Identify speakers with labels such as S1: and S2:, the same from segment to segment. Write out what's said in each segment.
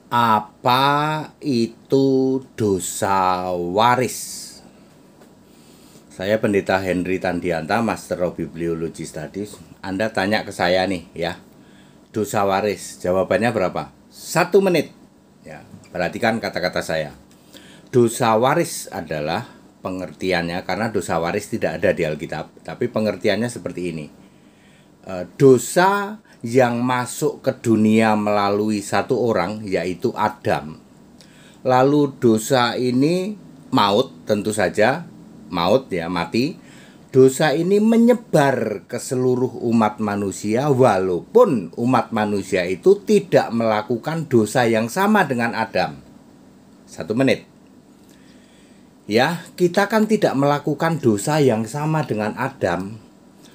S1: Apa itu dosa waris? Saya Pendeta Henry Tandianta, Master of Bibliology Studies. Anda tanya ke saya nih ya, dosa waris. Jawabannya berapa? 1 menit. Ya, perhatikan kata-kata saya. Dosa waris adalah pengertiannya, karena dosa waris tidak ada di Alkitab, tapi pengertiannya seperti ini. Dosa yang masuk ke dunia melalui satu orang, yaitu Adam. Lalu dosa ini maut, tentu saja maut, ya, mati. Dosa ini menyebar ke seluruh umat manusia, walaupun umat manusia itu tidak melakukan dosa yang sama dengan Adam. 1 menit. Ya, kita kan tidak melakukan dosa yang sama dengan Adam.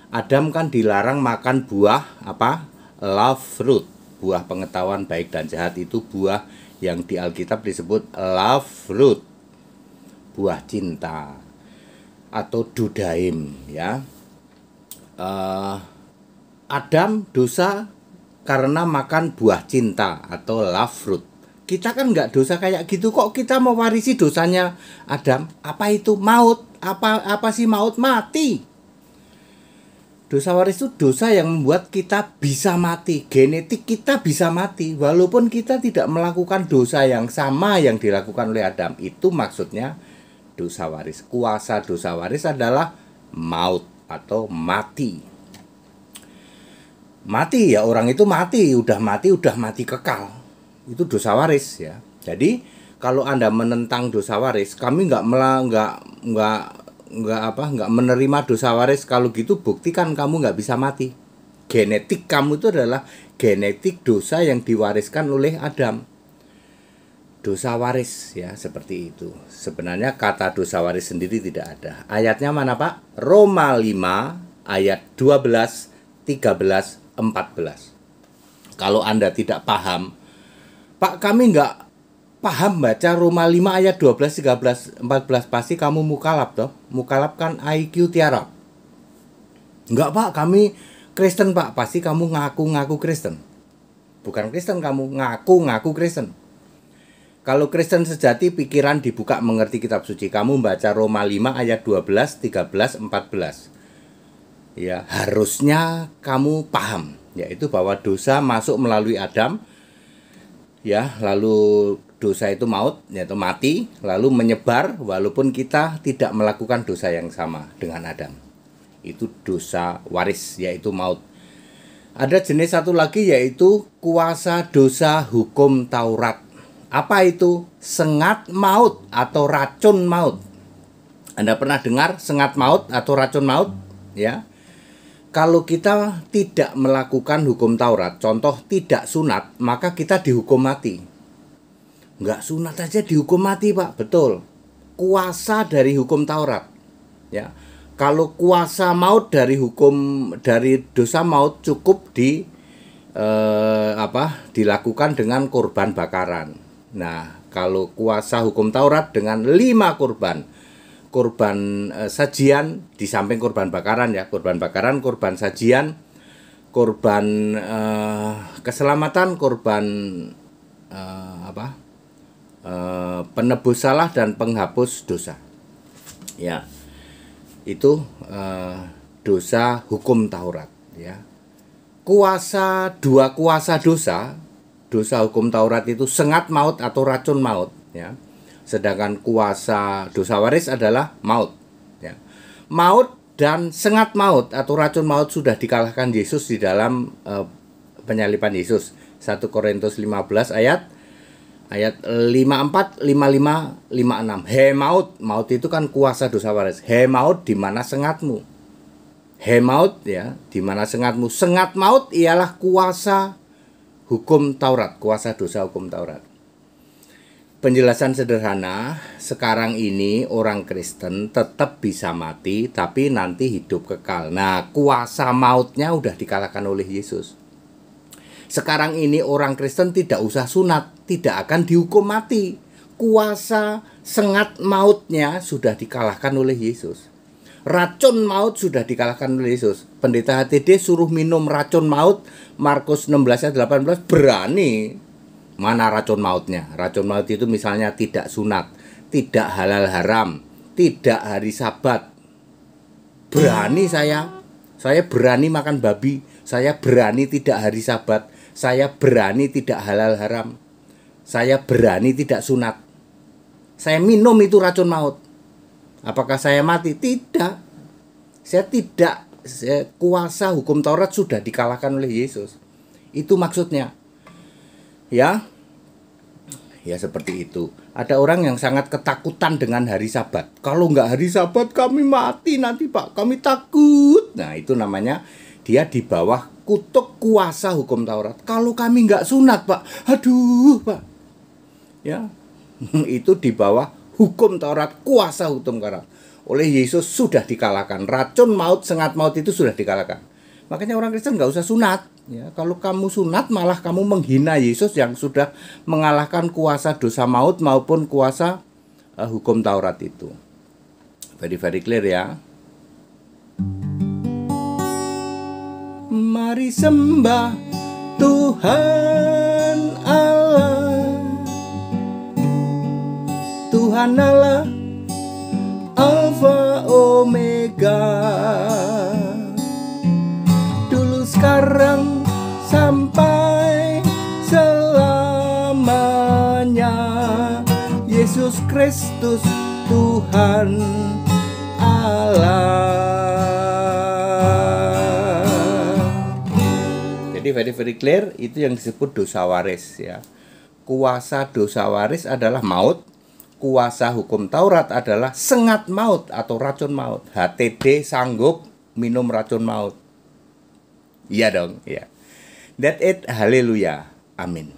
S1: Adam kan dilarang makan buah apa? Love fruit, buah pengetahuan baik dan jahat. Itu buah yang di Alkitab disebut love fruit, buah cinta atau dudaim, ya. Adam dosa karena makan buah cinta atau love fruit. Kita kan nggak dosa kayak gitu, kok kita mewarisi dosanya Adam? Apa itu? Maut. Apa sih maut? Mati. Dosa waris itu dosa yang membuat kita bisa mati. Genetik kita bisa mati walaupun kita tidak melakukan dosa yang sama yang dilakukan oleh Adam. Itu maksudnya dosa waris. Kuasa dosa waris adalah maut atau mati. Mati, ya, orang itu mati, udah mati kekal. Itu dosa waris, ya. Jadi kalau Anda menentang dosa waris, kami nggak menerima dosa waris. Kalau gitu buktikan kamu nggak bisa mati. Genetik kamu itu adalah genetik dosa yang diwariskan oleh Adam. Dosa waris, ya, seperti itu. Sebenarnya kata dosa waris sendiri tidak ada. Ayatnya mana, Pak? Roma 5 ayat 12, 13, 14. Kalau Anda tidak paham, Pak, kami nggak paham baca Roma 5 ayat 12, 13, 14, pasti kamu mukalaf toh. Mukalaf kan IQ tiarap. Enggak, Pak, kami Kristen, Pak. Pasti kamu ngaku-ngaku Kristen. Bukan Kristen, kamu ngaku-ngaku Kristen. Kalau Kristen sejati, pikiran dibuka mengerti kitab suci. Kamu baca Roma 5 ayat 12, 13, 14. Ya, harusnya kamu paham, yaitu bahwa dosa masuk melalui Adam. Ya, lalu dosa itu maut, yaitu mati, lalu menyebar walaupun kita tidak melakukan dosa yang sama dengan Adam. Itu dosa waris, yaitu maut. Ada jenis satu lagi, yaitu kuasa dosa hukum Taurat. Apa itu? Sengat maut atau racun maut. Anda pernah dengar sengat maut atau racun maut? Ya. Kalau kita tidak melakukan hukum Taurat, contoh tidak sunat, maka kita dihukum mati. Nggak sunat aja dihukum mati, Pak. Betul. Kuasa dari hukum Taurat. Ya. Kalau kuasa maut dari dosa maut cukup dilakukan dengan korban bakaran. Nah, kalau kuasa hukum Taurat dengan 5 korban sajian di samping korban bakaran, ya, korban bakaran, korban sajian, korban keselamatan, korban penebus salah dan penghapus dosa. Ya. Itu dosa hukum Taurat, ya. Dua kuasa dosa hukum Taurat itu sengat maut atau racun maut, ya. Sedangkan kuasa dosa waris adalah maut, ya. Maut dan sengat maut atau racun maut sudah dikalahkan Yesus di dalam penyaliban Yesus. 1 Korintus 15 ayat 54, 55, 56. He maut, maut itu kan kuasa dosa waris. He maut, di mana sengatmu? He maut, ya, di mana sengatmu? Sengat maut ialah kuasa hukum Taurat, kuasa dosa hukum Taurat. Penjelasan sederhana, sekarang ini orang Kristen tetap bisa mati, tapi nanti hidup kekal. Nah, kuasa mautnya udah dikalahkan oleh Yesus. Sekarang ini orang Kristen tidak usah sunat, tidak akan dihukum mati. Kuasa sengat mautnya sudah dikalahkan oleh Yesus. Racun maut sudah dikalahkan oleh Yesus. Pendeta HTD suruh minum racun maut, Markus 16 ayat 18, berani. Mana racun mautnya? Racun maut itu misalnya tidak sunat, tidak halal haram, tidak hari Sabat. Berani saya berani makan babi, saya berani tidak hari Sabat, saya berani tidak halal haram, saya berani tidak sunat. Saya minum itu racun maut. Apakah saya mati? Tidak. Saya tidak. Kuasa hukum Taurat sudah dikalahkan oleh Yesus. Itu maksudnya. Ya. Ya seperti itu. Ada orang yang sangat ketakutan dengan hari Sabat. Kalau nggak hari Sabat kami mati nanti Pak. Kami takut. Nah itu namanya dia di bawah kutuk kuasa hukum Taurat. Kalau kami nggak sunat Pak. Aduh Pak. Ya. Itu di bawah hukum Taurat, kuasa hukum Taurat. Oleh Yesus sudah dikalahkan. Racun maut, sengat maut itu sudah dikalahkan. Makanya orang Kristen nggak usah sunat. Ya, kalau kamu sunat malah kamu menghina Yesus yang sudah mengalahkan kuasa dosa maut maupun kuasa hukum Taurat itu. Very clear ya. Mari sembah Tuhan Allah. Tuhan Allah, Alfa Omega, dulu sekarang sampai selamanya. Yesus Kristus Tuhan Allah. Jadi very clear, itu yang disebut dosa waris ya. Kuasa dosa waris adalah maut. Kuasa hukum Taurat adalah sengat maut atau racun maut. HTD sanggup minum racun maut. Iya dong, ya. That's it. Haleluya. Amin.